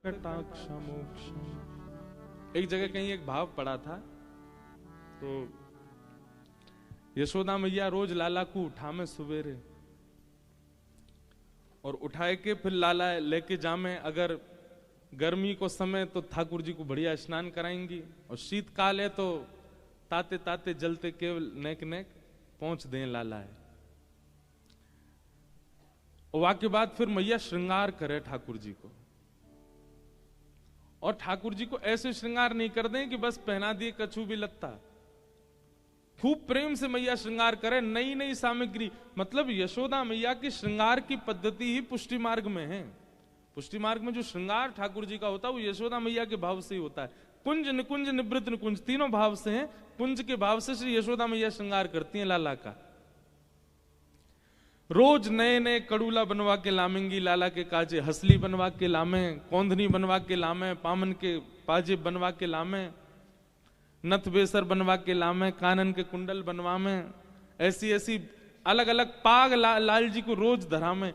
कटाक्ष मोक्ष। एक जगह कहीं एक भाव पड़ा था, तो यशोदा मैया रोज लाला को उठा में सवेरे और उठाए के फिर लाला लेके जामे। अगर गर्मी को समय तो ठाकुर जी को बढ़िया स्नान कराएंगी, और शीतकाल है तो ताते ताते जलते केवल नेक नेक पहुंच दें लाला है। और वाक्य बाद फिर मैया श्रृंगार करे ठाकुर जी को, और ठाकुर जी को ऐसे श्रृंगार नहीं कर दें कि बस पहना दिए कछू भी लत्ता। खूब प्रेम से मैया श्रृंगार करे, नई नई सामग्री। मतलब यशोदा मैया की श्रृंगार की पद्धति ही पुष्टि मार्ग में है। पुष्टि मार्ग में जो श्रृंगार ठाकुर जी का होता है वो यशोदा मैया के भाव से ही होता है। कुंज निकुंज निवृत्त निकुंज तीनों भाव से हैं। कुंज के भाव से श्री यशोदा मैया श्रृंगार करती हैं लाला का। रोज नए नए कड़ूला बनवा के लामेंगी लाला के काजे, हसली बनवा के लामे, कौंधनी बनवा के लामे, पामन के पाजे बनवा के लामे, नथ बेसर बनवा के लामे, कानन के कुंडल बनवा में, ऐसी ऐसी अलग अलग पाग लाल जी को रोज धरा में।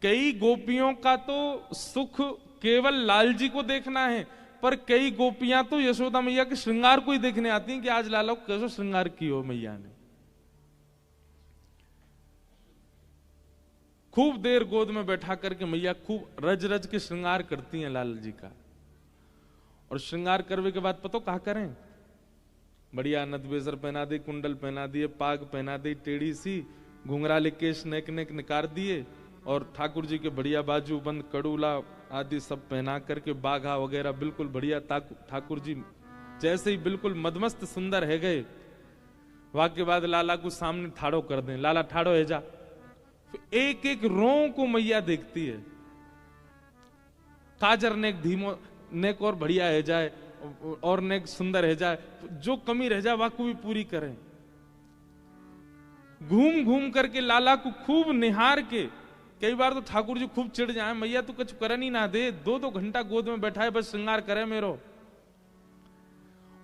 कई गोपियों का तो सुख केवल लाल जी को देखना है, पर कई गोपियां तो यशोदा मैया के श्रृंगार को ही देखने आती हैं कि आज लाला को कैसे श्रृंगार की हो मैया ने। खूब देर गोद में बैठा करके मैया खूब रज रज के श्रृंगार करती हैं लाल जी का। और श्रृंगार करने के बाद पतो कहा करें, बढ़िया नथ बेसर पहना दी, कुंडल पहना दिए, पाग पहना दी, टेढ़ी सी घुंघराले केश नेक नेक निकार दिए, और ठाकुर जी के बढ़िया बाजू बंद कड़ूला आदि सब पहना करके बाघा वगैरह बिल्कुल बढ़िया ठाकुर जी जैसे ही बिल्कुल मदमस्त सुंदर है गए। वाक्य बाद लाला को सामने ठाड़ो कर दें, लाला ठाड़ो है जा। एक एक रों को मैया देखती है। काजर नेक धीमो नेक और बढ़िया है जाए, और नेक सुंदर है जाए, जो कमी रह जाए वाकू भी पूरी करें। घूम घूम करके लाला को खूब निहार के, कई बार तो ठाकुर जी खूब चिढ़ जाए, मैया तू कुछ करन ही ना दे, दो दो घंटा गोद में बैठा है बस श्रृंगार करे मेरो।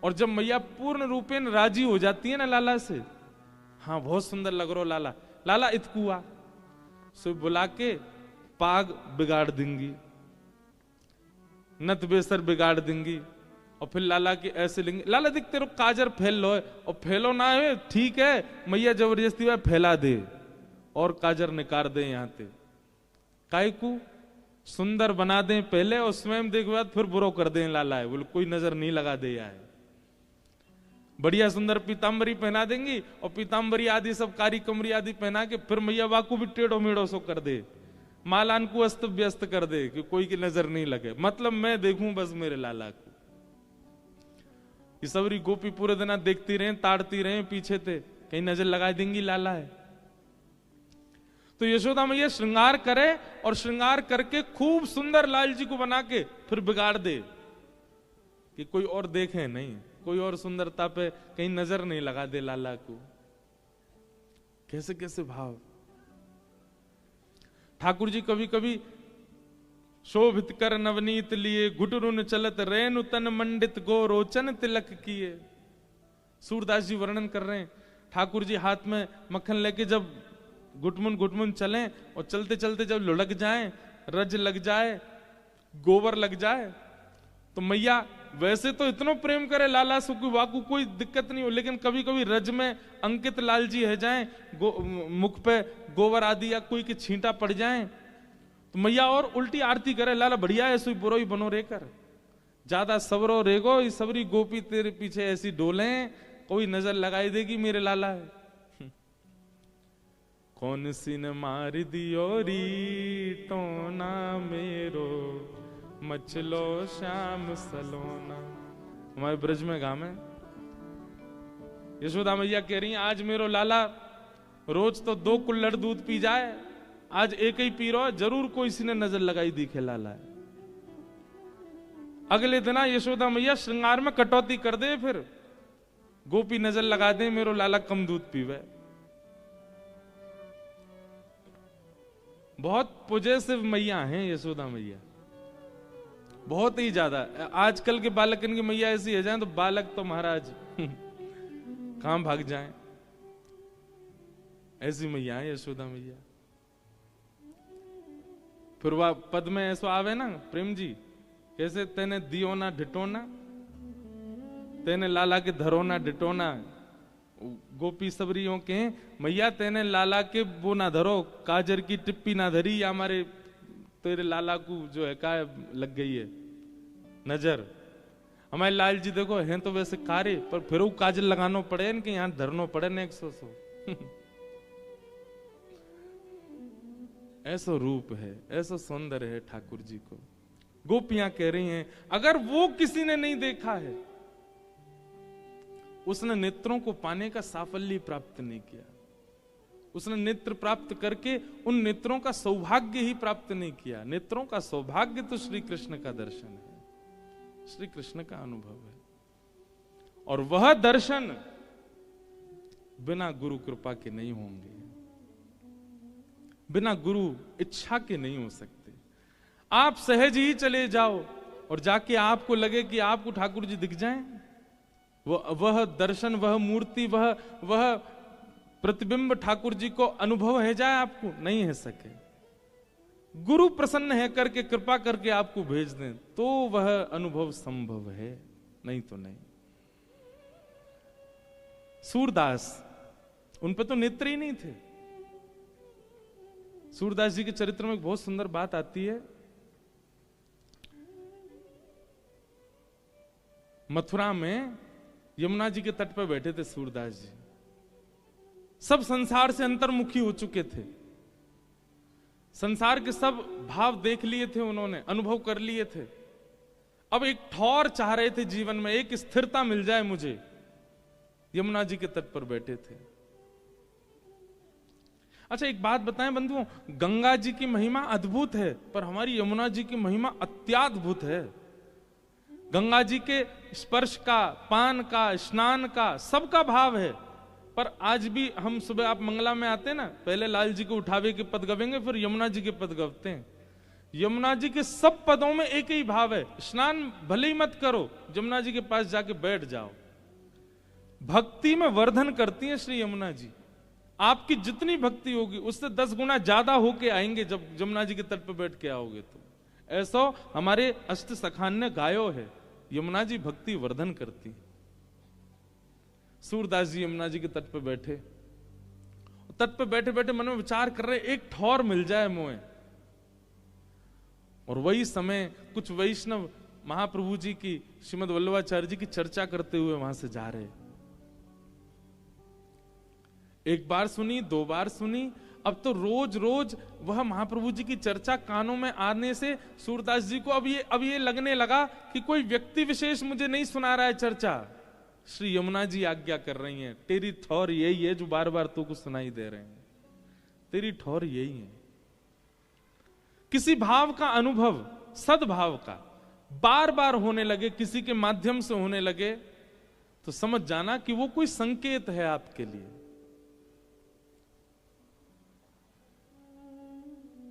और जब मैया पूर्ण रूपेण राजी हो जाती है ना लाला से, हाँ बहुत सुंदर लग रहा लाला, लाला इतकुआ सो बुला के पाग बिगाड़ देंगी, नत बेसर बिगाड़ देंगी, और फिर लाला के ऐसे लेंगे। लाला दिखते रो काजर फैल लो है, और फैलो ना है ठीक है, मैया जबरदस्ती वह फैला दे और काजर निकाल दे। यहां पे काय को सुंदर बना दें पहले, और स्वयं देख बाद फिर बुरो कर दें लाला है, बोले कोई नजर नहीं लगा दे। है बढ़िया सुंदर पीताम्बरी पहना देंगी, और पीताम्बरी आदि सब कारी कमरी आदि पहना के फिर मैया वाकू भी टेढ़ो मेढ़ो सो कर दे, मालान को अस्त व्यस्त कर दे कि कोई की नजर नहीं लगे, मतलब मैं देखूं बस मेरे लाला को। ये सबरी गोपी पूरे दिन देखती रहे, ताड़ती रहे पीछे थे, कहीं नजर लगा देंगी लाला है। तो यशोदा मैया श्रृंगार करे, और श्रृंगार करके खूब सुंदर लाल जी को बना के फिर बिगाड़ दे कि कोई और देखे नहीं, कोई और सुंदरता पे कहीं नजर नहीं लगा दे लाला को। कैसे कैसे भाव। ठाकुर जी कभी कभी शोभित कर नवनीत लिए, घुटरुन चलत रेनु तन मंडित गो रोचन तिलक किए। सूरदास जी वर्णन कर रहे हैं, ठाकुर जी हाथ में मक्खन लेके जब घुटमुन चलें, और चलते चलते जब लुढ़क जाएं, रज लग जाए, गोबर लग जाए, तो मैया वैसे तो इतना प्रेम करे लाला से वाकू कोई दिक्कत नहीं हो, लेकिन कभी कभी रज में अंकित लाल जी है जाएं, मुख पे गोबर आदि या कोई के छींटा पड़ जाएं, तो मैया और उल्टी आरती करे, लाला बढ़िया है सुई बुरो ही बनो रे कर, ज्यादा सबरो रेगो, ये सबरी गोपी तेरे पीछे ऐसी डोले, कोई नजर लगाई देगी मेरे लाला है। कौन सी ने मार दियो री टोना मेरो, मचलो श्याम सलोना। हमारे ब्रज में गांव में यशोदा मैया कह रही हैं, आज मेरो लाला रोज तो 2 कुल्हड़ दूध पी जाए, आज एक ही पी रहा, जरूर कोई सी ने नजर लगाई दिखे लाला है। अगले दिन यशोदा मैया श्रृंगार में कटौती कर दे, फिर गोपी नजर लगा दे मेरो लाला कम दूध पीवे। बहुत पॉजिटिव मैया हैं यशोदा मैया, बहुत ही ज्यादा। आजकल के बालक इनकी मैया ऐसी है जाए तो बालक तो महाराज कहां भाग जाएं, ऐसी मैया है यशोदा मैया। फिर वह पद में ऐसा आवे ना प्रेम जी, कैसे? तेने दियो ना ढिटोना, तेने लाला के धरोना ढिटोना। गोपी सबरियों के मैया तेने लाला के वो ना धरो, काजर की टिप्पी ना धरी, या हमारे तेरे लाला को जो है का लग गई है नजर। हमारे लाल जी देखो हैं तो वैसे कारे, पर फिर वो काजल लगानो पड़े इनके यहाँ धरनो पड़े न 100 ऐसा रूप है, ऐसा सौंदर्य है ठाकुर जी को। गोपियां कह रही हैं अगर वो किसी ने नहीं देखा है, उसने नेत्रों को पाने का साफल्य प्राप्त नहीं किया, उसने नेत्र प्राप्त करके उन नेत्रों का सौभाग्य ही प्राप्त नहीं किया। नेत्रों का सौभाग्य तो श्री कृष्ण का दर्शन है, श्री कृष्ण का अनुभव है, और वह दर्शन बिना गुरु कृपा के नहीं होंगे, बिना गुरु इच्छा के नहीं हो सकते। आप सहज ही चले जाओ और जाके आपको लगे कि आपको ठाकुर जी दिख जाएं, वह दर्शन, वह मूर्ति, वह प्रतिबिंब ठाकुर जी को अनुभव है जाए, आपको नहीं है सके। गुरु प्रसन्न है करके कृपा करके आपको भेज दें तो वह अनुभव संभव है, नहीं तो नहीं। सूरदास, उन पे तो नेत्र ही नहीं थे। सूरदास जी के चरित्र में एक बहुत सुंदर बात आती है। मथुरा में यमुना जी के तट पर बैठे थे सूरदास जी, सब संसार से अंतर्मुखी हो चुके थे, संसार के सब भाव देख लिए थे उन्होंने, अनुभव कर लिए थे। अब एक ठौर चाह रहे थे जीवन में, एक स्थिरता मिल जाए मुझे। यमुना जी के तट पर बैठे थे। अच्छा एक बात बताएं बंधुओं, गंगा जी की महिमा अद्भुत है, पर हमारी यमुना जी की महिमा अत्याद्भुत है। गंगा जी के स्पर्श का, पान का, स्नान का, सबका भाव है। पर आज भी हम सुबह आप मंगला में आते हैं ना, पहले लाल जी को उठावे के पद गवेंगे, फिर यमुना जी के पद गवते हैं। यमुना जी के सब पदों में एक ही भाव है, स्नान भले ही मत करो, यमुना जी के पास जाके बैठ जाओ। भक्ति में वर्धन करती हैं श्री यमुना जी। आपकी जितनी भक्ति होगी उससे 10 गुना ज्यादा होके आएंगे जब यमुना जी के तट पर बैठ के आओगे तो। ऐसा हमारे अष्ट सखान ने गायो है, यमुना जी भक्ति वर्धन करती है। सूरदास जी यमुना जी के तट पर बैठे, तट पर बैठे बैठे मन में विचार कर रहे एक ठौर मिल जाए मोए। और वही समय कुछ वैष्णव महाप्रभु जी की, श्रीमद वल्लभाचार्य जी की चर्चा करते हुए वहां से जा रहे। एक बार सुनी, 2 बार सुनी, अब तो रोज रोज वह महाप्रभु जी की चर्चा कानों में आने से सूरदास जी को अब ये लगने लगा कि कोई व्यक्ति विशेष मुझे नहीं सुना रहा है चर्चा, श्री यमुना जी आज्ञा कर रही हैं। तेरी ठौर यही है जो बार बार तू को सुनाई दे रहे हैं, तेरी ठौर यही है। किसी भाव का अनुभव, सद्भाव का बार बार होने लगे, किसी के माध्यम से होने लगे, तो समझ जाना कि वो कोई संकेत है आपके लिए।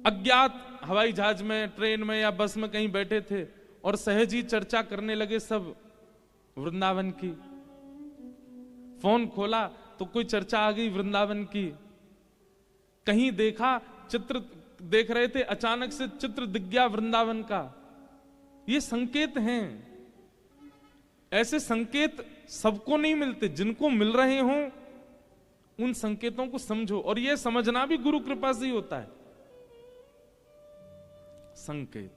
अज्ञात हवाई जहाज में, ट्रेन में या बस में कहीं बैठे थे और सहज ही चर्चा करने लगे सब वृंदावन की। फोन खोला तो कोई चर्चा आ गई वृंदावन की। कहीं देखा, चित्र देख रहे थे, अचानक से चित्र दिख गया वृंदावन का। ये संकेत हैं। ऐसे संकेत सबको नहीं मिलते, जिनको मिल रहे हों उन संकेतों को समझो। और यह समझना भी गुरु कृपा से ही होता है। संकेत,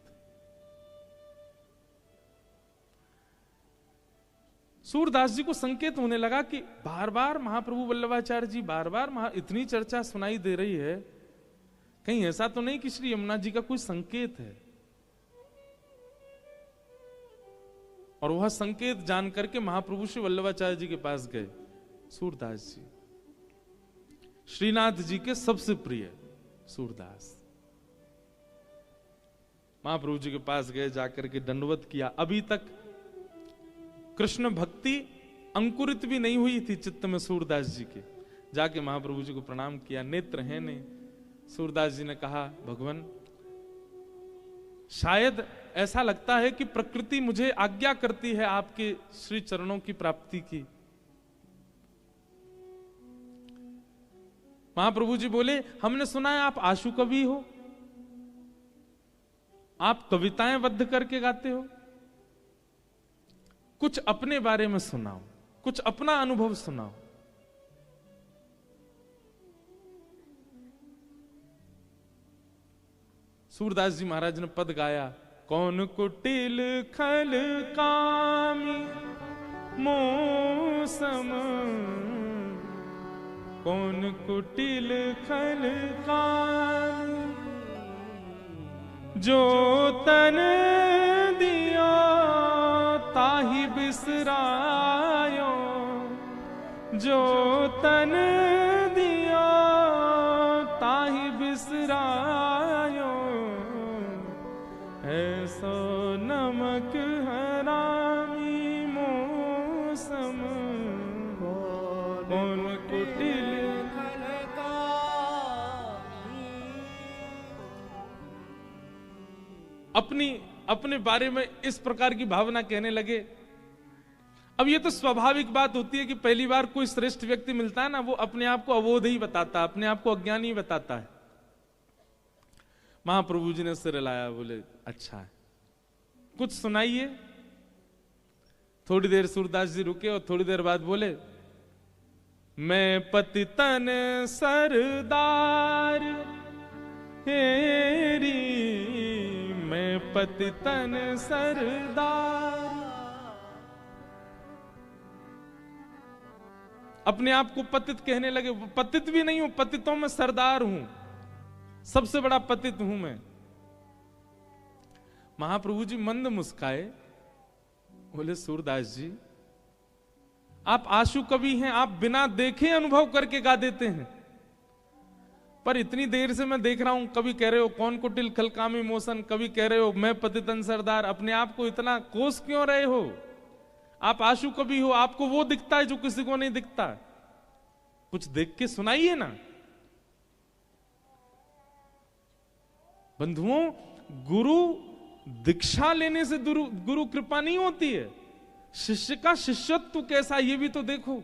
सूरदास जी को संकेत होने लगा कि बार बार महाप्रभु वल्लभाचार्य जी, बार बार इतनी चर्चा सुनाई दे रही है, कहीं ऐसा तो नहीं कि श्री यमुना जी का कोई संकेत है। और वह संकेत जान करके महाप्रभु श्री वल्लभाचार्य जी के पास गए। सूरदास जी श्रीनाथ जी के सबसे प्रिय सूरदास, महाप्रभु जी के पास गए, जाकर के दंडवत किया। अभी तक कृष्ण भक्ति अंकुरित भी नहीं हुई थी चित्त में सूरदास जी के। जाके महाप्रभु जी को प्रणाम किया, नेत्र हैं नहीं। सूरदास जी ने कहा, भगवान शायद ऐसा लगता है कि प्रकृति मुझे आज्ञा करती है आपके श्री चरणों की प्राप्ति की। महाप्रभु जी बोले, हमने सुना है आप आशु कवि हो, आप कविताएं बद्ध करके गाते हो। कुछ अपने बारे में सुनाओ, कुछ अपना अनुभव सुनाओ। सूरदास जी महाराज ने पद गाया, कौन कुटिल खल कामी मौसम, कौन कुटिल खल कामी, जो तन दियो ताहि बिसरायो, जो तन दियो ताहि बिसरायो, ऐसो नमक हरामी मौसम, कौन कुटिल खल कामी। अपने बारे में इस प्रकार की भावना कहने लगे। अब ये तो स्वाभाविक बात होती है कि पहली बार कोई श्रेष्ठ व्यक्ति मिलता है ना, वो अपने आप को अबोध ही बताता है, अपने आप को अज्ञानी बताता है। महाप्रभु जी ने सिर हिलाया, बोले अच्छा है, कुछ सुनाइए। थोड़ी देर सूरदास जी रुके और थोड़ी देर बाद बोले, मैं पतितन सरदार हेरी, मैं पतितन सरदार। अपने आप को पतित कहने लगे। पतित भी नहीं हूं, पतितों में सरदार हूं, सबसे बड़ा पतित हूं मैं। महाप्रभु जी मंद मुस्काए, बोले सूरदास जी आप आशु कवि हैं, आप बिना देखे अनुभव करके गा देते हैं, पर इतनी देर से मैं देख रहा हूं, कभी कह रहे हो कौन कुटिल खल कामी मोसन, कभी कह रहे हो मैं पतितन सरदार। अपने आप को इतना कोस क्यों रहे हो? आप आशु कवि हो, आपको वो दिखता है जो किसी को नहीं दिखता। कुछ देख के सुनाइए ना। बंधुओं, गुरु दीक्षा लेने से गुरु कृपा नहीं होती है, शिष्य का शिष्यत्व कैसा ये भी तो देखो।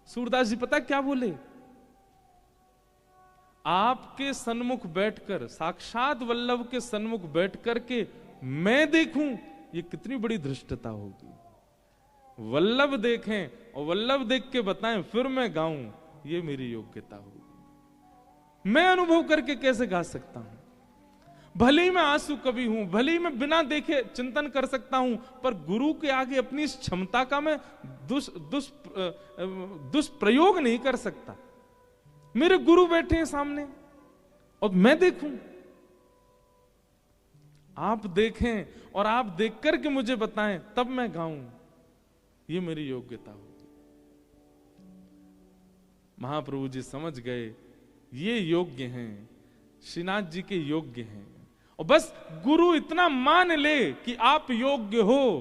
सूरदास जी पता क्या बोले? आपके सन्मुख बैठकर, साक्षात वल्लभ के सन्मुख बैठकर के मैं देखूं, ये कितनी बड़ी धृष्टता होगी। वल्लभ देखें और वल्लभ देख के बताएं फिर मैं गाऊं, ये मेरी योग्यता होगी। मैं अनुभव करके कैसे गा सकता हूं? भले ही मैं आंसू कवि हूं, भले ही मैं बिना देखे चिंतन कर सकता हूं, पर गुरु के आगे अपनी इस क्षमता का मैं दुष्प्रयोग नहीं कर सकता। मेरे गुरु बैठे हैं सामने और मैं देखूं, आप देखें और आप देख करके मुझे बताएं, तब मैं गाऊं, ये मेरी योग्यता होगी। महाप्रभु जी समझ गए ये योग्य हैं, श्रीनाथ जी के योग्य हैं। और बस गुरु इतना मान ले कि आप योग्य हो,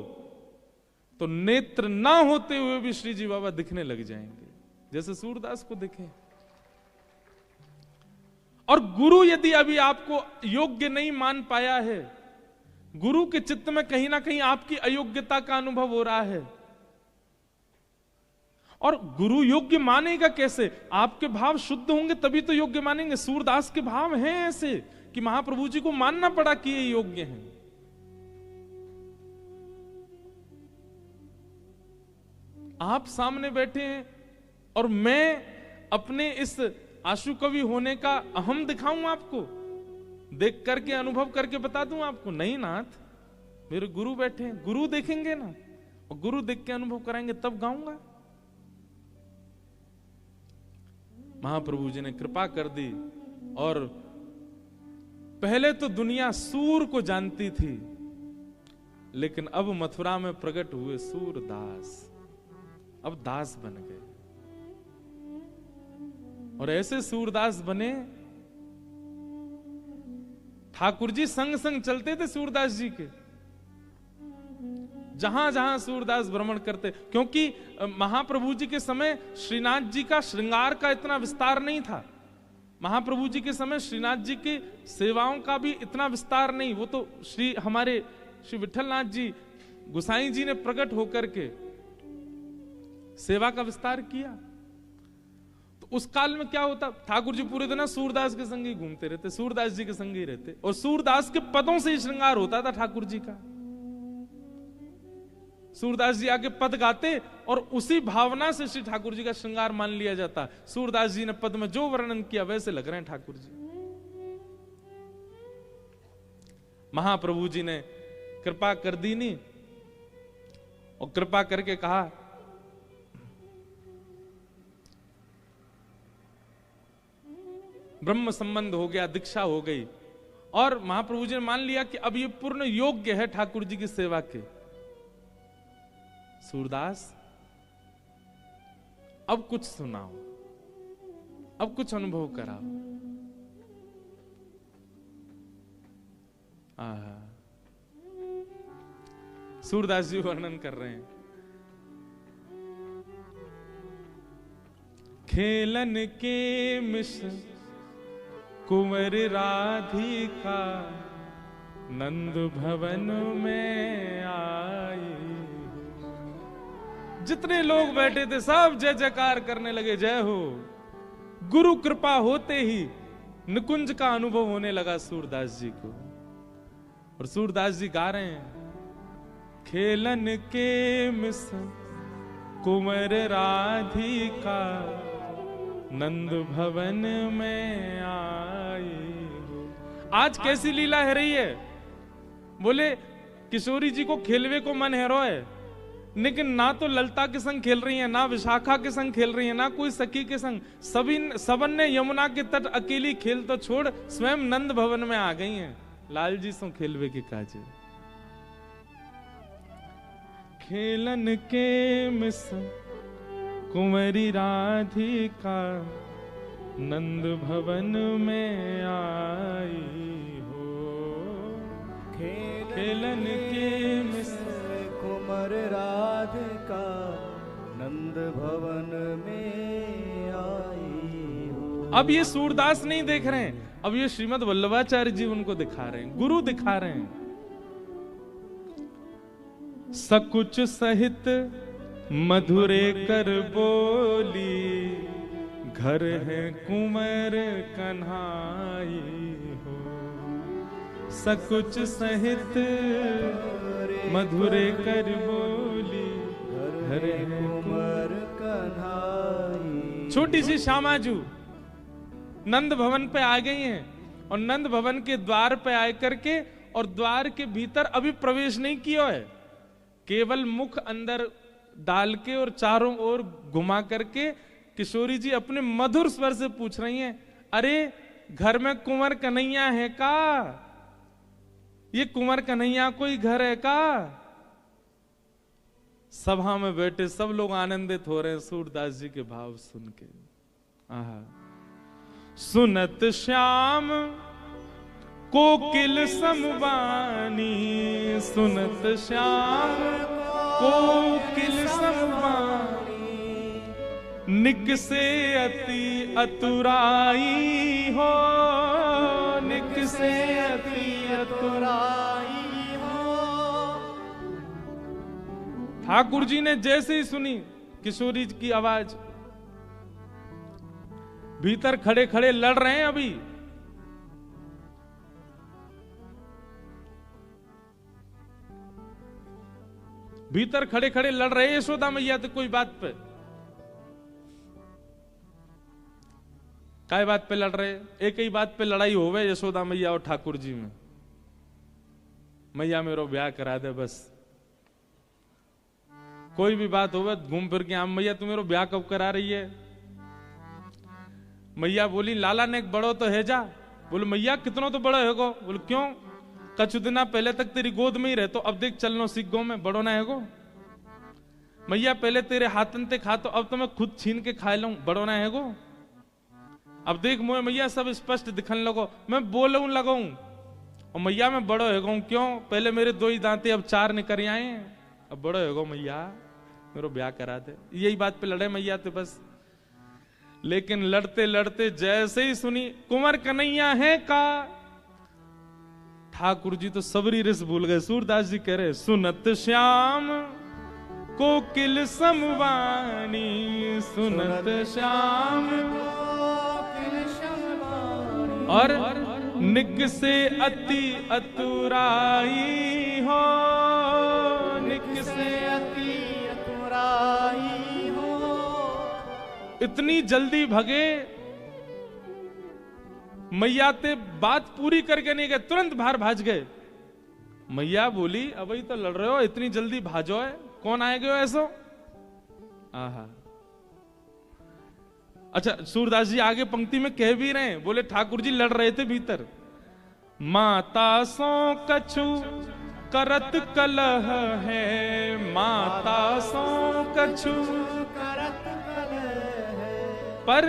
तो नेत्र ना होते हुए भी श्री जी बाबा दिखने लग जाएंगे, जैसे सूरदास को दिखे। और गुरु यदि अभी आपको योग्य नहीं मान पाया है, गुरु के चित्त में कहीं ना कहीं आपकी अयोग्यता का अनुभव हो रहा है, और गुरु योग्य मानेगा कैसे? आपके भाव शुद्ध होंगे तभी तो योग्य मानेंगे। सूरदास के भाव हैं ऐसे कि महाप्रभु जी को मानना पड़ा कि ये योग्य हैं। आप सामने बैठे हैं और मैं अपने इस आशु कवि होने का अहम दिखाऊं आपको, देख करके अनुभव करके बता दूं आपको? नहीं नाथ, मेरे गुरु बैठे हैं, गुरु देखेंगे ना, और गुरु देख के अनुभव कराएंगे तब गाऊंगा। महाप्रभु जी ने कृपा कर दी, और पहले तो दुनिया सूर को जानती थी, लेकिन अब मथुरा में प्रकट हुए सूरदास, अब दास बन गए। और ऐसे सूरदास बने, ठाकुर जी संग संग चलते थे सूरदास जी के, जहां जहां सूरदास भ्रमण करते। क्योंकि महाप्रभु जी के समय श्रीनाथ जी का श्रृंगार का इतना विस्तार नहीं था, महाप्रभु जी के समय श्रीनाथ जी की सेवाओं का भी इतना विस्तार नहीं। वो तो हमारे श्री विठलनाथ जी गोसाई जी ने प्रकट होकर के सेवा का विस्तार किया। तो उस काल में क्या होता, ठाकुर जी पूरे दिन सूरदास के संग ही घूमते रहते, सूरदास जी के संग ही रहते, और सूरदास के पदों से ही श्रृंगार होता था ठाकुर जी का। सूरदास जी आगे पद गाते और उसी भावना से श्री ठाकुर जी का श्रृंगार मान लिया जाता। सूरदास जी ने पद में जो वर्णन किया वैसे लग रहे हैं ठाकुर जी। महाप्रभु जी ने कृपा कर दी नहीं, और कृपा करके कहा ब्रह्म संबंध हो गया, दीक्षा हो गई, और महाप्रभु जी ने मान लिया कि अब ये पूर्ण योग्य है ठाकुर जी की सेवा के। सूरदास अब कुछ सुनाओ, अब कुछ अनुभव कराओ। सूरदास जी वर्णन कर रहे हैं, खेलन के मिश कुंवर राधिका नंद भवन में आई। जितने लोग बैठे थे सब जय जयकार करने लगे, जय हो। गुरु कृपा होते ही निकुंज का अनुभव होने लगा सूरदास जी को, और सूरदास जी गा रहे हैं, खेलन के मिस कुंवर राधिका नंद भवन में आई। आज कैसी लीला है रही है। बोले किशोरी जी को खेलवे को मन है रोए, लेकिन ना तो ललता के संग खेल रही है, ना विशाखा के संग खेल रही है, ना कोई सखी के संग। सबन ने यमुना के तट अकेली खेल तो छोड़ स्वयं नंद भवन में आ गई हैं। लाल जी सो खेलवे के काजे। खेलन के मिस कुंवरी राधिका नंद भवन में आई हो। खेलन के मिस कुंवर राधिका नंद भवन में आई हो। अब ये सूरदास नहीं देख रहे हैं, अब ये श्रीमद् वल्लभाचार्य जी उनको दिखा रहे हैं, गुरु दिखा रहे हैं। सकुच सहित मधुरे कर बोली, घर है कुंवर कन्हाई हो। सकुच सहित मधुरे कर बोली, घर है कुंवर कन्हाई। छोटी सी श्यामाजू नंद भवन पे आ गई हैं, और नंद भवन के द्वार पे आए करके, और द्वार के भीतर अभी प्रवेश नहीं किया है, केवल मुख अंदर डाल के और चारों ओर घुमा करके किशोरी जी अपने मधुर स्वर से पूछ रही हैं, अरे घर में कुंवर कन्हैया है का? ये कुंवर कन्हैया कोई घर है का? सभा में बैठे सब लोग आनंदित हो रहे हैं सूरदास जी के भाव सुन के। सुनत श्याम कोकिल समवानी, सुनत श्याम कोकिल समवानी, निक से अति अतुराई हो, निक से अति अतुराई हो। ठाकुर जी ने जैसे ही सुनी किशोरी की आवाज, भीतर खड़े खड़े लड़ रहे हैं अभी। भीतर खड़े खड़े लड़ रहे यशोदा मैया तो कोई बात पे, काय बात पे लड़ रहे? एक ही बात पे लड़ाई होवे यशोदा मैया और ठाकुर जी में, मैया मेरो ब्याह करा दे बस। कोई भी बात होवे घूम फिर के, आम मैया तू मेरो ब्याह कब करा रही है? मैया बोली लाला ने एक बड़ो तो है जा। बोले मैया कितनों तो बड़ो है गो? बोले क्यों? कछु दिना पहले तक तेरी गोद में ही रहे, तो अब देख चलनो सीख गो में, बड़ो ना है गो। मैया पहले तेरे हाथन ते खा, तो अब तो मैं खुद छीन के खा लूं, बड़ो ना है गो। अब देख मोए मैया सब स्पष्ट दिखन लगो, मैं बोलूं लगाऊं, और मैया मैं बड़ो है गो। क्यों? पहले मेरे 2 ही दांते, अब 4 निकल आए, अब बड़ो है गो मैया, मेरे ब्याह करा दे। यही बात पे लड़े मैया तो बस। लेकिन लड़ते लड़ते जैसे ही सुनी कुंवर कन्हैया है का, ठाकुर जी तो सबरी रिस भूल गए। सूरदास जी कह रहे, सुनत श्याम कोकिल समवानी, सुनत श्याम कोकिल समवानी, और निक से अति अतुराई हो, निक से अति इतनी जल्दी भगे, मैया ते बात पूरी करके नहीं गए, तुरंत बाहर भाज गए। मैया बोली अब ही तो लड़ रहे हो, इतनी जल्दी भाजो है, कौन आए गए ऐसो? आहा। अच्छा, सूरदास जी आगे पंक्ति में कह भी रहे हैं, बोले ठाकुर जी लड़ रहे थे भीतर। माता सो कछु करत कलह है, माता सो कछु करत कलह है। पर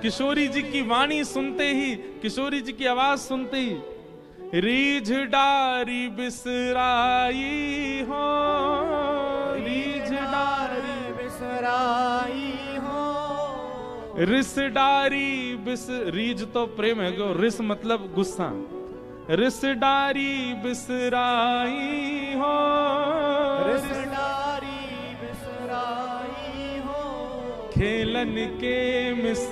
किशोरी जी की वाणी सुनते ही, किशोरी जी की आवाज सुनते ही, रीझ डारी बिसराई हो, रीझ डारी बिसराई हो। रिस डारी बिस, रीझ तो प्रेम है गो, रिस मतलब गुस्सा। रिस डारी बिसराई हो, रिस डारी बिसराई हो। खेलन के मिस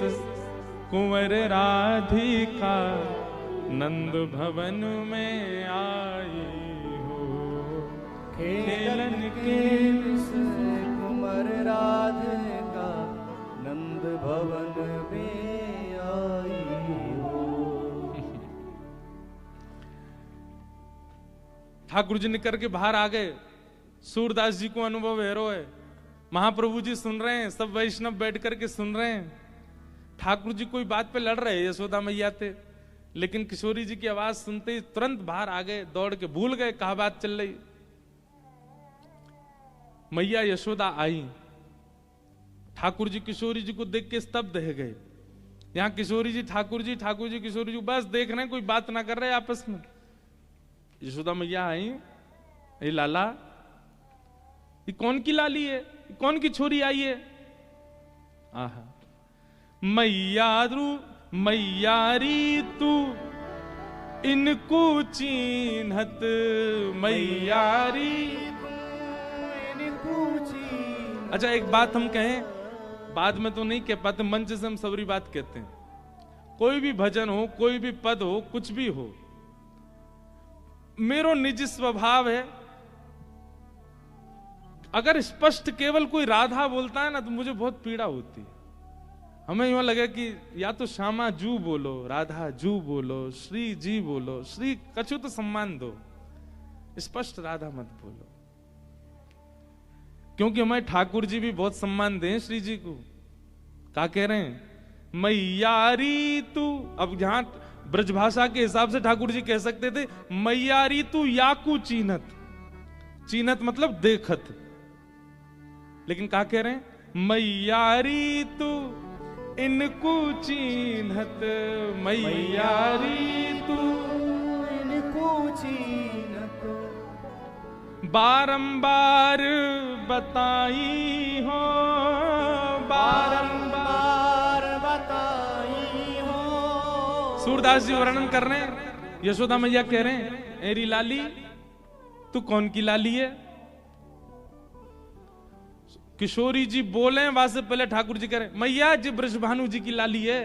कुंवर राधिका, नंद भवन में आई हो। खेलन के मिस कुंवर राधिका, नंद भवन में आई हो। ठाकुर जी निकल के बाहर आ गए। सूरदास जी को अनुभव हैरो है, महाप्रभु जी सुन रहे हैं, सब वैष्णव बैठ करके सुन रहे हैं। ठाकुर जी कोई बात पे लड़ रहे, यशोदा मैया थे, लेकिन किशोरी जी की आवाज सुनते ही तुरंत बाहर आ गए, दौड़ के, भूल गए कहा बात चल रही। मैया यशोदा आई, ठाकुर जी किशोरी जी को देख के स्तब्ध रह गए। यहां किशोरी जी ठाकुर जी, ठाकुर जी किशोरी जी बस देख रहे हैं, कोई बात ना कर रहे आपस में। यशोदा मैया आई, ये लाला, ये कौन की लाली है, ये कौन की छोरी आई है? आहा, मैयारी तू इनको चीन्हत, मैयारी। अच्छा एक बात हम कहें, बाद में तो नहीं कह पाते, मंच से हम सबरी बात कहते हैं। कोई भी भजन हो, कोई भी पद हो, कुछ भी हो, मेरो निजी स्वभाव है, अगर स्पष्ट केवल कोई राधा बोलता है ना तो मुझे बहुत पीड़ा होती है। हमें यूं लगे कि या तो श्यामा जू बोलो, राधा जू बोलो, श्री जी बोलो, श्री कछु तो सम्मान दो, स्पष्ट राधा मत बोलो। क्योंकि हमें ठाकुर जी भी बहुत सम्मान दें श्री जी को। क्या कह रहे हैं? मैयारी तू, अब यहां ब्रजभाषा के हिसाब से ठाकुर जी कह सकते थे मैयारी तू याकू चीनत, चीनत मतलब देखत, लेकिन क्या कह रहे हैं? मैयारी तू इनको चीन्हत, मैयारी तू इनको चीन्हत। बारंबार बताई हो, बारंबार बताई हो। सूरदास जी वर्णन कर रहे हैं, यशोदा मैया कह रहे हैं, एरी लाली तू कौन की लाली है? किशोरी जी बोले, वहां से पहले ठाकुर जी कह रहे मैया जी ब्रजभानु जी की लाली है।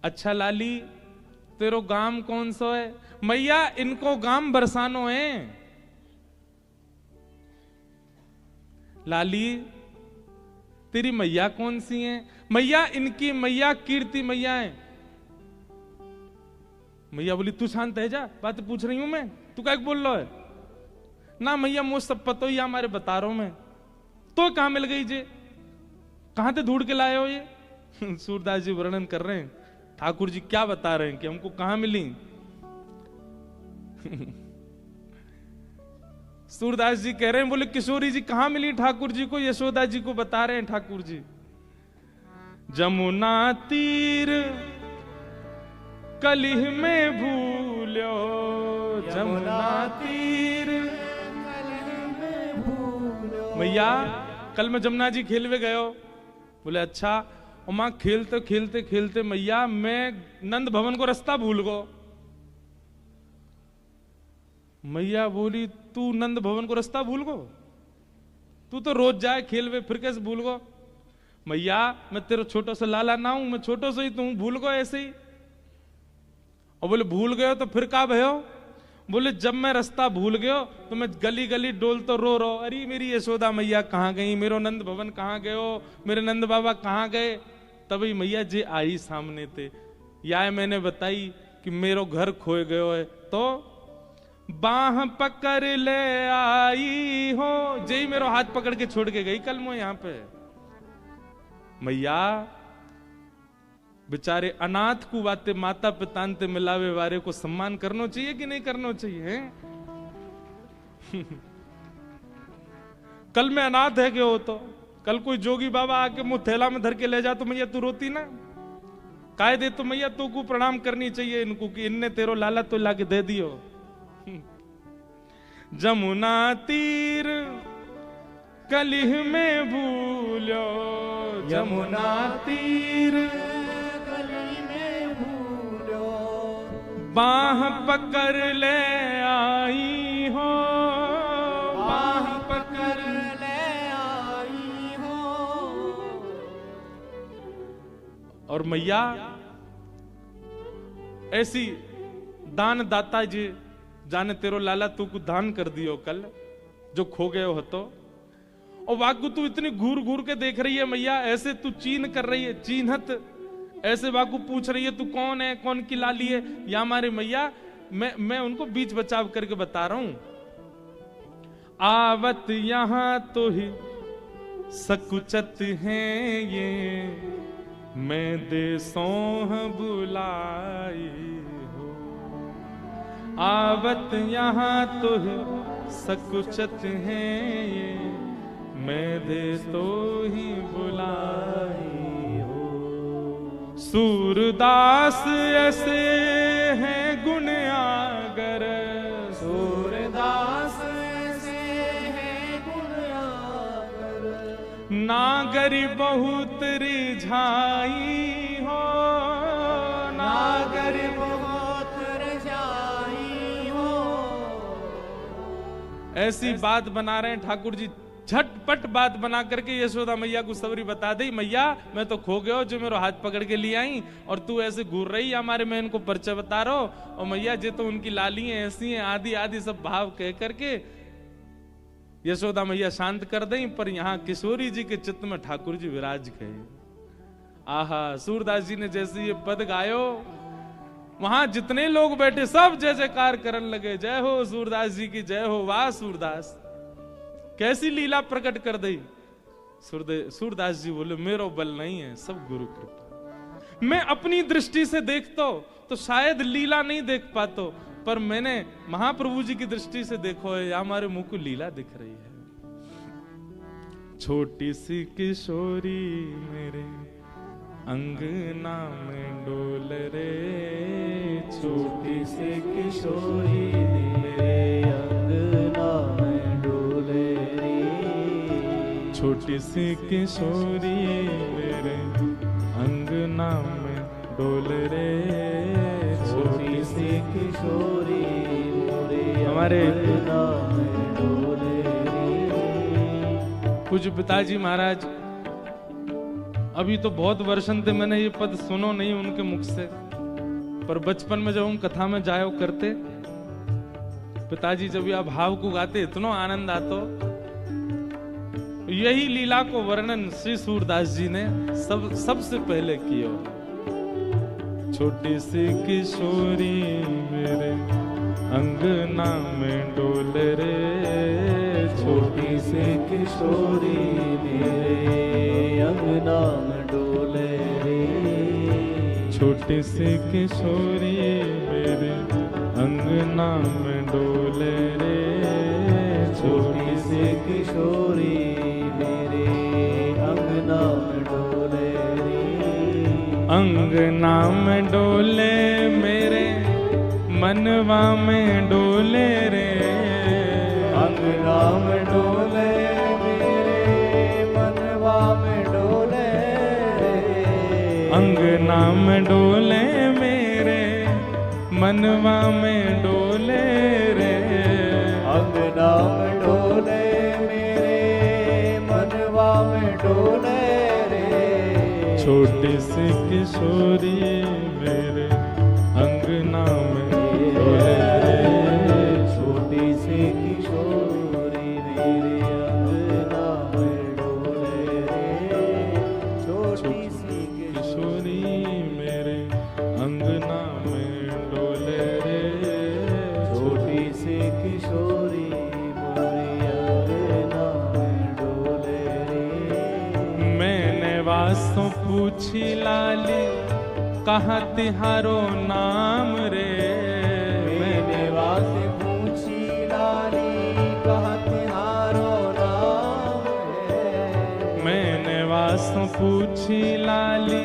अच्छा लाली, तेरो गाम कौन सा है? मैया इनको गाम बरसानो है। लाली तेरी मैया कौन सी है? मैया इनकी मैया कीर्ति मैया है। मैया बोली तू शांत है जा, बात पूछ रही हूं मैं, तू क्या बोल रहा है? ना मैया मुझ सब पता ही हमारे बता रहा हूं मैं। तो कहां मिल गई जे, कहां से ढूंढ के लाए हो ये? सूरदास जी वर्णन कर रहे हैं, ठाकुर जी क्या बता रहे हैं कि हमको कहां मिली। सूरदास जी कह रहे हैं, बोले किशोरी जी कहां मिली ठाकुर जी को? यशोदा जी को बता रहे हैं ठाकुर जी। जमुना तीर कलिह में भूलो, जमुना तीर मैया कल मैं जमुना जी खेलवे गयो। बोले अच्छा, और मां खेलते खेलते खेलते मैया मैं नंद भवन को रास्ता भूल गो। मैया बोली तू नंद भवन को रास्ता भूल गो? तू तो रोज जाए खेलवे, फिर कैसे भूल गो? मैया मैं तेरा छोटा सा लाला ना हूं, मैं छोटो से ही तू भूल गो ऐसे ही। और बोले भूल गए तो फिर का भयो? बोले जब मैं रास्ता भूल गयो तो मैं गली गली डोल तो रो रो, अरे मेरी यशोदा मैया कहाँ गई, मेरो नंद भवन कहाँ गयो, मेरे नंद बाबा कहाँ गए। तभी मैया जे आई सामने थे, या मैंने बताई कि मेरो घर खोए गयो है, तो बाह पकड़ ले आई हो, जे मेरो हाथ पकड़ के छोड़ के गई कल मैं यहाँ पे। मैया बेचारे अनाथ को बाते माता पिता ते मिलावे वारे को सम्मान करना चाहिए कि नहीं करना चाहिए? कल मैं अनाथ है क्यों, तो कल कोई जोगी बाबा आके मुंह थैला में धर के ले जा तो मैया तू रोती ना? कायदे तो मैया तू को प्रणाम करनी चाहिए इनको कि इनने तेरो लाला तो लाके दे दियो। जमुना तीर कलिह में भूलो, यमुना तीर गली में भूलो, बाह पकड़ ले आई हो, बाह पकड़ ले आई हो। और मैया ऐसी दान दाता जी जाने तेरो लाला तू को दान कर दियो कल जो खो गए हो तो, और वाकू तू इतनी घूर घूर के देख रही है मैया, ऐसे तू चीन कर रही है, चीनहत ऐसे वाकू पूछ रही है तू कौन है, कौन की लाली है। या हमारे मैया मैं उनको बीच बचाव करके बता रहा हूं, आवत यहां तो ही सकुचत हैं ये, मैं देसों बुलाई हो, आवत यहां तो ही सकुचत हैं ये, मैं दे तो ही बुलाई हो। सूरदास ऐसे हैं गुण आगर, सूरदास ऐसे हैं गुण आगर, नागरी बहुत रिझाई हो, नागर बहुत रजाई हो। ऐसी बात बना रहे हैं ठाकुर जी, झटपट बात बना करके यशोदा मैया को सबरी बता दी, मैया मैं तो खो गया जो मेरा हाथ पकड़ के ले आई, और तू ऐसे घूर रही हमारे, मैं इनको परिचय बता रहा हूं, और मैया जे तो उनकी लाली हैं ऐसी हैं, आदि आदि सब भाव कह करके यशोदा मैया शांत कर दें। पर यहाँ किशोरी जी के चित्त में ठाकुर जी विराज गए। आहा, सूरदास जी ने जैसे ये पद गायो, वहां जितने लोग बैठे सब जय जयकार करने लगे, जय हो सूरदास जी की जय हो, वाह सूरदास कैसी लीला प्रकट कर दी। सूरदास जी बोले मेरो बल नहीं है, सब गुरु कृपा। मैं अपनी दृष्टि से देखता तो शायद लीला नहीं देख पाता, पर मैंने महाप्रभु जी की दृष्टि से देखो है, हमारे मुंह को लीला दिख रही है। छोटी सी किशोरी मेरे अंगना में डोल रे, छोटी सी किशोरी मेरे अंगना में डोले रे, छोटी सी किशोरी मेरे अंगना में डोल रे, छोटी सी किशोरी मेरे हमारे अंगना में डोले रे। पूज्य पिताजी महाराज, अभी तो बहुत वर्षन थे मैंने ये पद सुनो नहीं उनके मुख से, पर बचपन में जब हम कथा में जायो करते, पिताजी जब यह भाव को गाते इतना आनंद आतो। यही लीला को वर्णन श्री सूरदास जी ने सबसे पहले किया। छोटी सी किशोरी मेरे अंगना में डोल रे, छोटी सी किशोरी मेरे अंगना में डोले रे, छोटी सी किशोरी मेरे अंगना में डोले रे, छोटी सी किशोरी मेरे अंगना में डोले रे, अंगना में डोले मेरे मनवा में डोले रे, अंगना में डोले मेरे मनवा में डोले रे, अंगना में डोले मेरे मनवा में डोले रे, अंगना में डोले मेरे मनवा में डोले रे, छोटी सी किशोरी मेरे अंगना में डोले रे, वासों पूछी लाली कहाँ तिहारो नाम रे। मैंने वास पूछी लाली कहाँ तिहारो नाम है। मैंने वासों पूछी लाली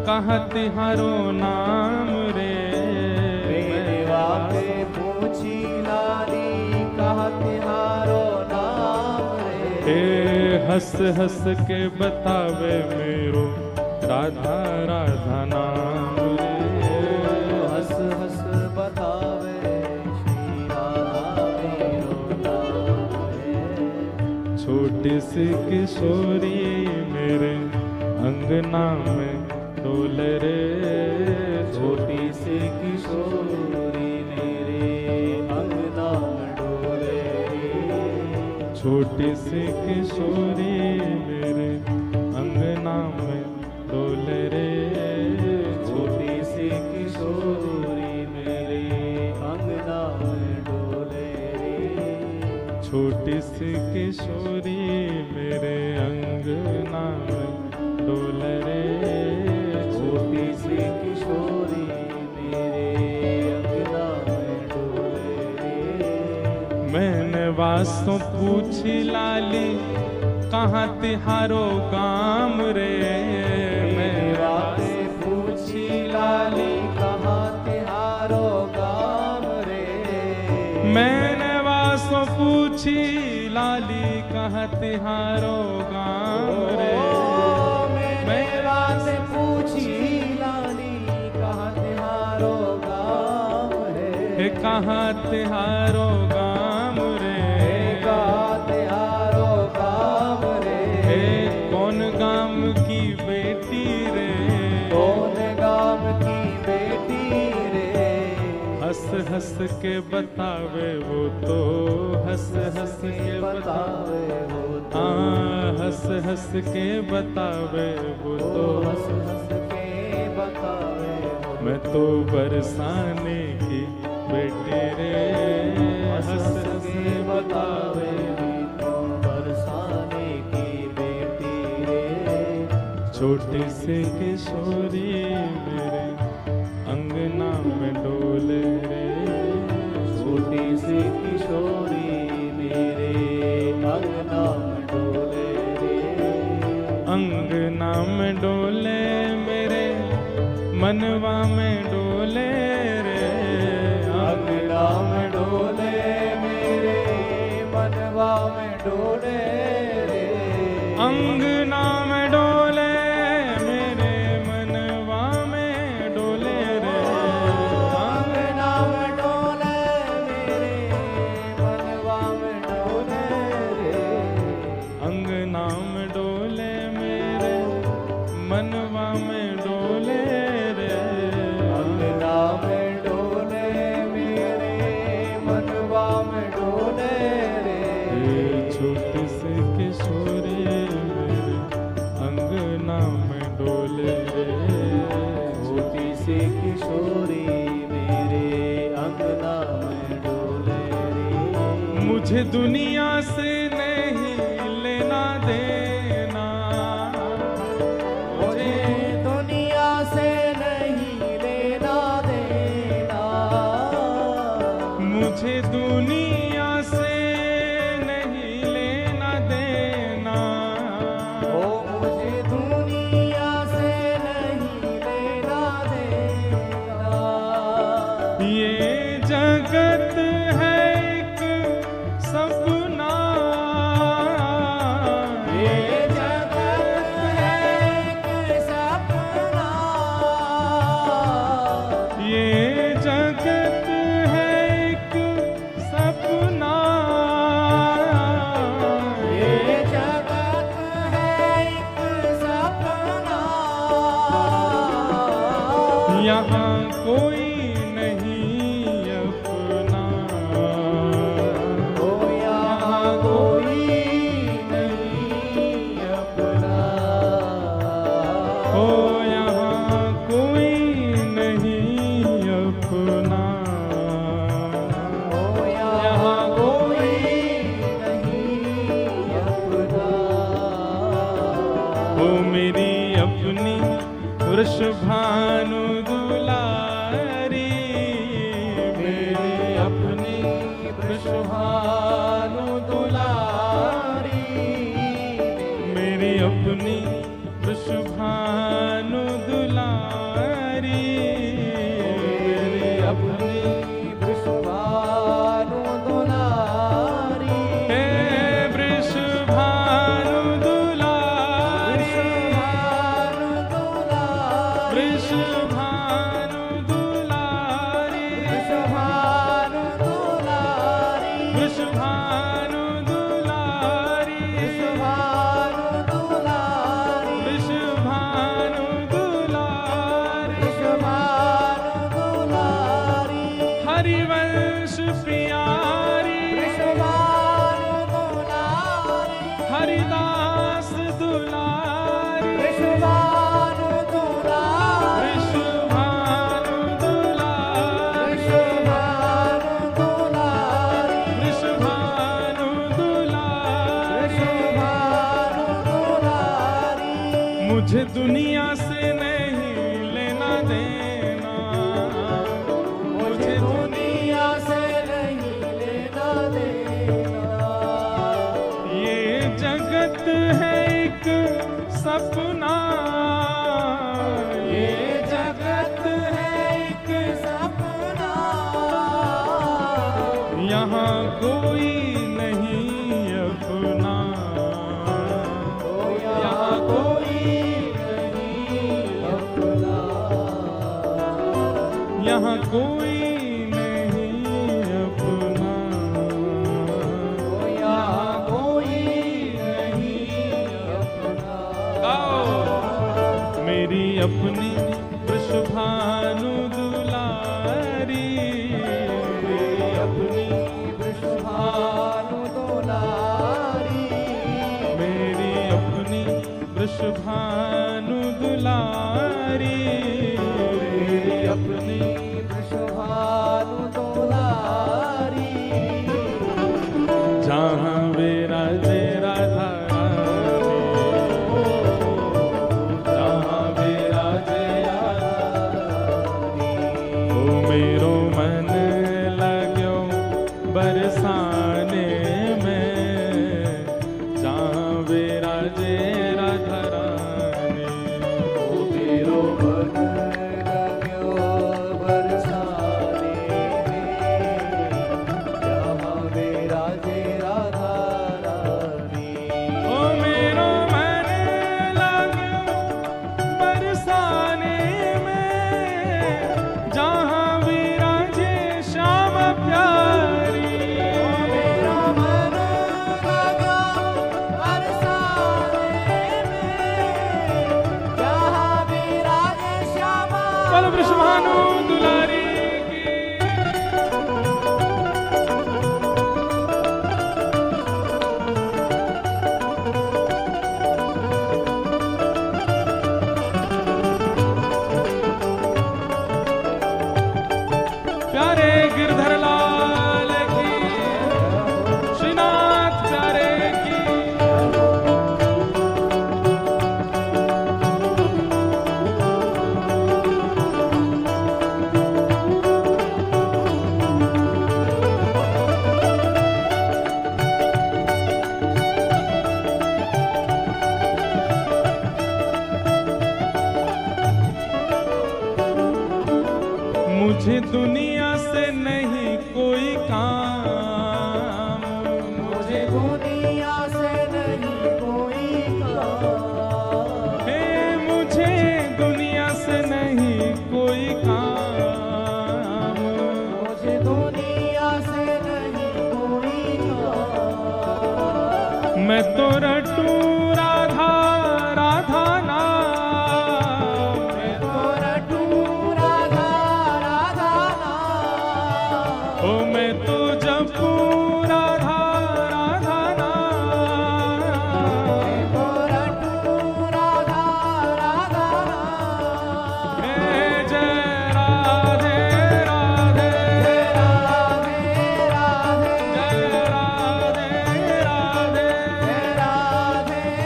कहाँ तिहारो नाम रे। मैंने वास पूछी लाली कहाँ तिहारो नाम रे। हंस हंस के बतावे मेरो राधा राधा नाम रे। हंस हंस बतावे श्री राधा मेरो नाम है। छोटी सी किशोरी मेरे अंगना में डोल रे। छोटी सी किशोरी मेरे अंगना में डोले रे। छोटी सी किशोरी मेरे अंगना में डोल रे। छोटी सी किशोरी मेरे अंगना में डोले रे। छोटी सी किशोरी मेरे अंगना में डोल रे। छोटी सी किशोरी मेरे अंगना में डोले रे। मैंने वासों पूछी लाली कहाँ तिहारो गाम रे। मैंने वास पूछी लाली कहाँ तिहारो गाम रे। मैंने वासों पूछी लाली कहाँ तिहारो गाम रे। मैंने वास पूछी लाली कहाँ तिहारो गाम है। कहाँ तिहारो गाम रे। कहाँ तिहारो गाम रे। कौन गाम की बेटी रे। कौन गाम की बेटी रे। हंस हंस के बतावे वो तो हंस हंस के बतावे। वो तो हाँ हंस हंस के बतावे वो तो। हंस हंस के बतावे वो मैं तो बरसाने की बेटी रे। हंस हंस के बतावे तो बरसाने की बेटी रे। छोटी सी किशोरी मेरे अंगना में डोले रे। छोटी सी किशोरी मेरे अंगना में डोले रे। अंगना में डोले मेरे मनवा में डोले रे। अंगना में डोले मेरे मनवा में डोले रे। अंगना में डोले मेरे मनवा में डोले रे। अंगना में डोले मेरे मनवा में डोले रे। अंगना में डोले मेरे मनवा में डोले रे। अंगना में डोले मेरे मनवा में डोले रे। छोटी सी किशोरी मेरे अंगना में डोले रे। छोटी सी किशोरी मेरे अंगना में डोले रे। मुझे दुनिया से नहीं लेना देना। मुझे दुनिया से नहीं लेना देना। मुझे दुनिया से नहीं लेना देना। ओ मुझे दुनिया से नहीं लेना देना। ये जगत है एक सपना। ये जगत है एक सपना। ये जगत है एक सपना। वृषभानु दुलारी मेरी अपनी वृषभानु दुलारी मेरी अपनी वृषभानु दुलारी मेरी अपनी वृषभानु दुलारी हे वृषभानु दुलारी वृषभानु दुलारी वृषभानु दुलारी वृषभानु दुलारी वृषभानु दुलारी वृषभानु दुलारी वृषभानु दुलारी वृषभानु दुलारी हरिवंश प्यारी वृषभानु दुलारी हरिदास दुलारी वृषभानु दुलारी वृषभानु दुलारी वृषभानु दुलारी वृषभानु दुलारी वृषभानु दुलारी मुझे दुनिया से नहीं लेना देना मुझे दुनिया से नहीं लेना देना ये जगत है एक सपना ये जगत है एक सपना यहाँ कोई नहीं अपना यहाँ कोई नहीं अपना यहाँ कोई नहीं अपना यहाँ कोई नहीं अपना गाओ मेरी अपनी वृषभानु दुलारी मेरी अपनी वृषभानु दुलारी मेरी अपनी वृषभानु दुलारी मेरी अपनी वृषभानु दुलारी जहाँ विराजे राधा रानी जहाँ विराजे ओ मेरो मन लाग्यो बरसाने में जहाँ विराजे राधा रानी मेरो मन लाग्यो बरसाने में जहाँ विराजे राधा रानी ओ मेरो मन लाग्यो बरसाने में जहाँ विराजे श्याम प्यारी मेरा मन लगा बरसाने में जहाँ विराजे श्यामा बोलो वृषभानु दुलारी की प्यारे गिरधर लाल की श्रीनाथ प्यारे की मुझे दुनिया से नहीं कोई काम मुझे दुनिया से नहीं कोई काम हे मुझे दुनिया से नहीं कोई काम मुझे दुनिया से नहीं कोई काम मैं तो रटू राधा राधा नाम मैं तो रटू राधा राधा नाम ओ मैं तो जपू राधा राधा नाम मैं तो रटू राधा राधा नाम हे जय राधे राधे राधे राधे जय राधे राधे राधे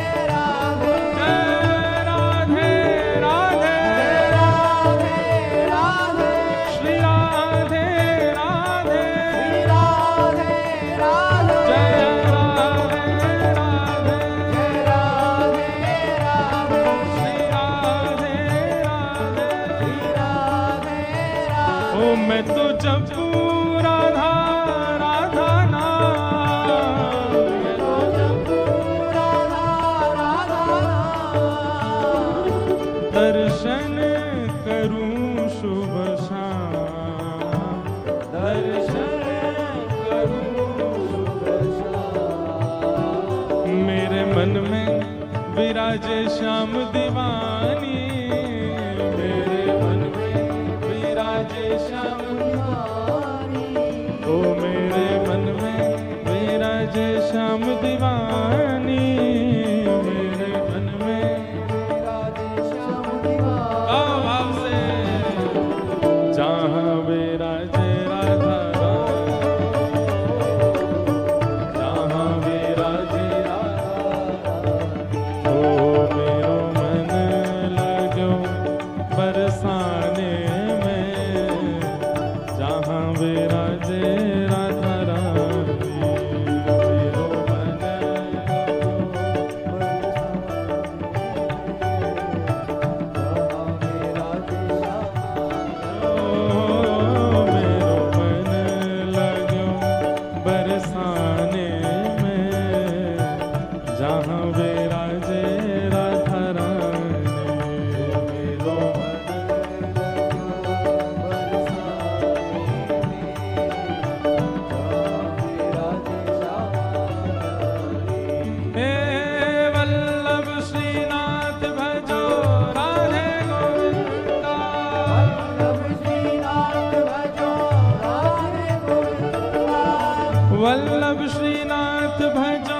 मन में विराजे श्याम दीवानी, मेरे मन में विराजे श्याम दीवानी, ओ मेरे मन में विराजे श्याम दीवानी, मेरे मन में विराजे श्याम दीवानी। आओ भाव से जहाँ विराजे राधा रानी, जहाँ विराजे राधा, ओ मेरो मन लगो बरसाने में, जहाँ विराजे राधा रानी, मेरो मन मेरो मन लगो बरसाने में, जहाँ विराजे राधा रानी, मेरो हे वल्लभ श्रीनाथ भजो राधे गोविंदा, वल्लभ श्रीनाथ भजो